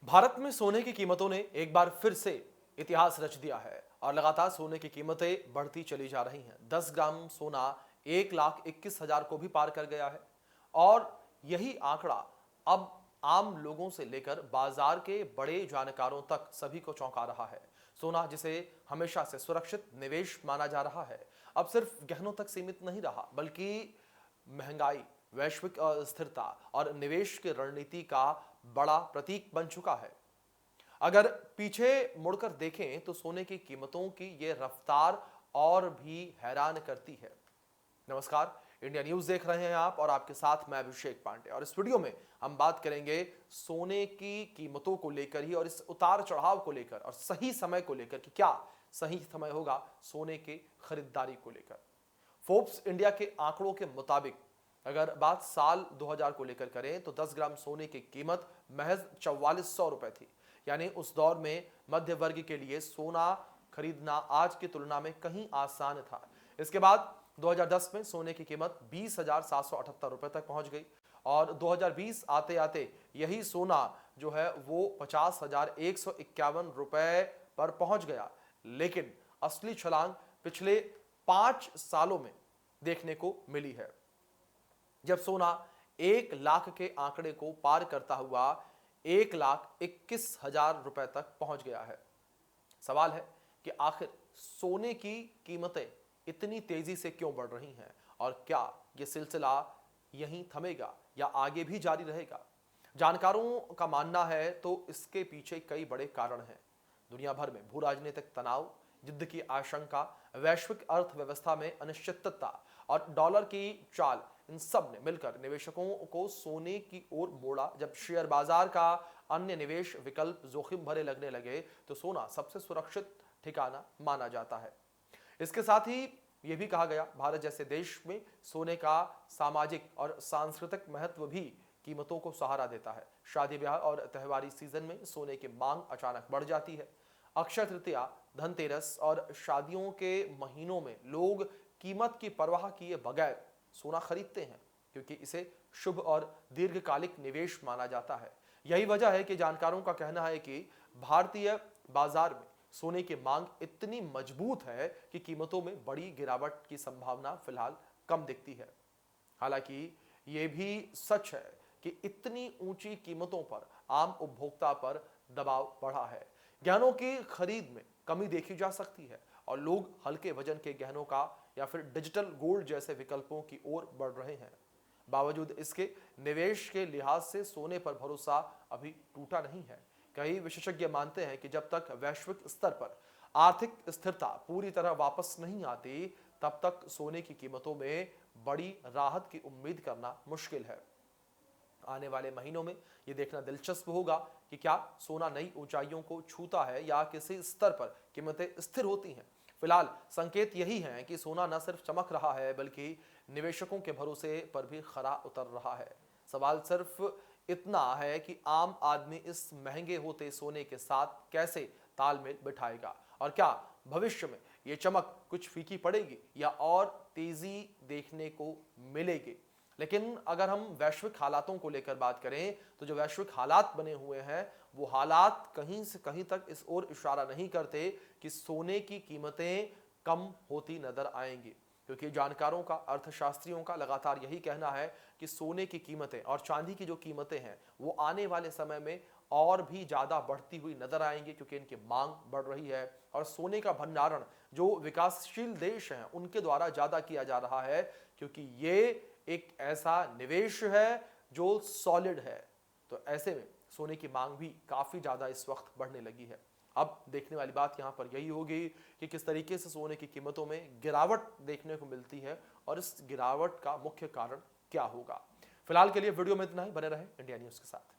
भारत में सोने की कीमतों ने एक बार फिर से इतिहास रच दिया है और लगातार सोने की कीमतें बढ़ती चली जा रही हैं। 10 ग्राम सोना 1,21,000 को भी पार कर गया है और यही आंकड़ा अब आम लोगों से लेकर बाजार के बड़े जानकारों तक सभी को चौंका रहा है। सोना, जिसे हमेशा से सुरक्षित निवेश माना जा रहा है, अब सिर्फ गहनों तक सीमित नहीं रहा, बल्कि महंगाई, वैश्विक अस्थिरता और निवेश की रणनीति का बड़ा प्रतीक बन चुका है। अगर पीछे मुड़कर देखें तो सोने की कीमतों की ये रफ्तार और भी हैरान करती है। नमस्कार, इंडिया न्यूज देख रहे हैं आप और आपके साथ मैं अभिषेक पांडे। और इस वीडियो में हम बात करेंगे सोने की कीमतों को लेकर ही और इस उतार चढ़ाव को लेकर और सही समय को लेकर कि क्या सही समय होगा सोने की खरीदारी को लेकर। फोर्ब्स इंडिया के आंकड़ों के मुताबिक अगर बात साल 2000 को लेकर करें तो 10 ग्राम सोने की कीमत महज 4400 रुपए थी। यानी उस दौर में मध्य वर्ग के लिए सोना खरीदना आज की तुलना में कहीं आसान था। इसके बाद 2010 में सोने की कीमत 20,778 रुपए तक पहुंच गई और 2020 आते आते यही सोना जो है वो 50,151 रुपए पर पहुंच गया। लेकिन असली छलांग पिछले 5 सालों में देखने को मिली है, जब सोना 1 लाख के आंकड़े को पार करता हुआ 1,21,000 रुपए तक पहुंच गया है। सवाल है कि आखिर सोने की कीमतें इतनी तेजी से क्यों बढ़ रही हैं और क्या यह सिलसिला यहीं थमेगा या आगे भी जारी रहेगा। जानकारों का मानना है तो इसके पीछे कई बड़े कारण हैं। दुनिया भर में भू राजनीतिक तनाव, युद्ध की आशंका, वैश्विक अर्थव्यवस्था में अनिश्चितता और डॉलर की चाल, इन सब ने मिलकर निवेशकों को सोने की ओर मोड़ा। जब शेयर बाजार का अन्य निवेश विकल्प जोखिम भरे लगने लगे तो सोना सबसे सुरक्षित ठिकाना माना जाता है। इसके साथ ही यह भी कहा गया, भारत जैसे देश में सोने का सामाजिक और सांस्कृतिक महत्व भी कीमतों को सहारा देता है। शादी ब्याह और त्योहारी सीजन में सोने की मांग अचानक बढ़ जाती है। अक्षय तृतीया, धनतेरस और शादियों के महीनों में लोग कीमत की परवाह किए बगैर सोना खरीदते हैं, क्योंकि इसे शुभ और दीर्घकालिक निवेश माना जाता है। यही वजह है कि जानकारों का कहना है कि भारतीय बाजार में सोने की मांग इतनी मजबूत है कि कीमतों में बड़ी गिरावट की संभावना फिलहाल कम दिखती है। हालांकि यह भी सच है कि इतनी ऊंची कीमतों पर आम उपभोक्ता पर दबाव बढ़ा है। गहनों की खरीद में कमी देखी जा सकती है और लोग हल्के वजन के गहनों का या फिर डिजिटल गोल्ड जैसे विकल्पों की ओर बढ़ रहे हैं। बावजूद इसके निवेश के लिहाज से सोने पर भरोसा अभी टूटा नहीं है। कई विशेषज्ञ मानते हैं कि जब तक वैश्विक स्तर पर आर्थिक स्थिरता पूरी तरह वापस नहीं आती, तब तक सोने की कीमतों में बड़ी राहत की उम्मीद करना मुश्किल है। आने वाले महीनों में यह देखना दिलचस्प होगा कि क्या सोना नई ऊंचाइयों को छूता है या किसी स्तर पर कीमतें स्थिर होती हैं। फिलहाल संकेत यही है कि सोना न सिर्फ चमक रहा है, बल्कि निवेशकों के भरोसे पर भी खरा उतर रहा है। सवाल सिर्फ इतना है कि आम आदमी इस महंगे होते सोने के साथ कैसे तालमेल बिठाएगा और क्या भविष्य में ये चमक कुछ फीकी पड़ेगी या और तेजी देखने को मिलेगी। लेकिन अगर हम वैश्विक हालातों को लेकर बात करें तो जो वैश्विक हालात बने हुए हैं वो हालात कहीं से कहीं तक इस ओर इशारा नहीं करते कि सोने की कीमतें कम होती नजर आएंगी, क्योंकि जानकारों का, अर्थशास्त्रियों का लगातार यही कहना है कि सोने की कीमतें और चांदी की जो कीमतें हैं वो आने वाले समय में और भी ज्यादा बढ़ती हुई नजर आएंगी, क्योंकि इनकी मांग बढ़ रही है और सोने का भंडारण जो विकासशील देश हैं उनके द्वारा ज्यादा किया जा रहा है, क्योंकि ये एक ऐसा निवेश है जो सॉलिड है। तो ऐसे में सोने की मांग भी काफी ज्यादा इस वक्त बढ़ने लगी है। अब देखने वाली बात यहां पर यही होगी कि किस तरीके से सोने की कीमतों में गिरावट देखने को मिलती है और इस गिरावट का मुख्य कारण क्या होगा। फिलहाल के लिए वीडियो में इतना ही। बने रहे इंडिया न्यूज के साथ।